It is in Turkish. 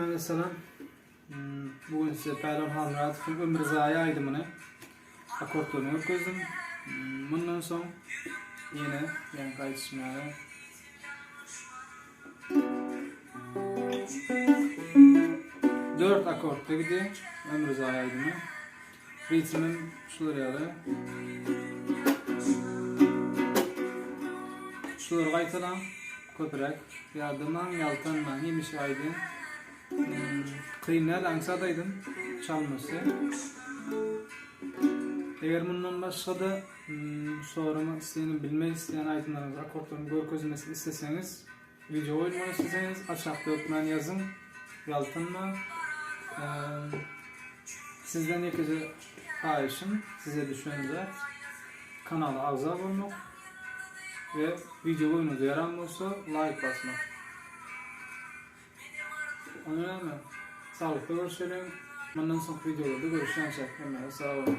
Mesela bugün size Pehlivan Hamratov'un Ömür Zaya aydımını akortlarını ötküzdüm. Bundan sonra yine yani kayıtışmaya 4 akortla gidiyor Ömür Zaya aydımı. Ritmin şuları yalı. Şuları kaytalan köpürek yardımdan yaltandan yemiş aydın. Kıyımlar ansadaydım çalması. Eğer bundan başka da sorumu isteyen, bilmek isteyen aydınlarınız, akortlarını görkezmesini isteseniz, video oynamak isteseniz aşağıda öpmen yazın. Yaltınma. Sizden yakıcı paylaşım, size düşünce kanala abone olmak ve video oyunu yaran olsa like basmak. Önemli. Sağlıklı görüşelim. Bundan sonra videolarda görüşeceğim. Sağ olun.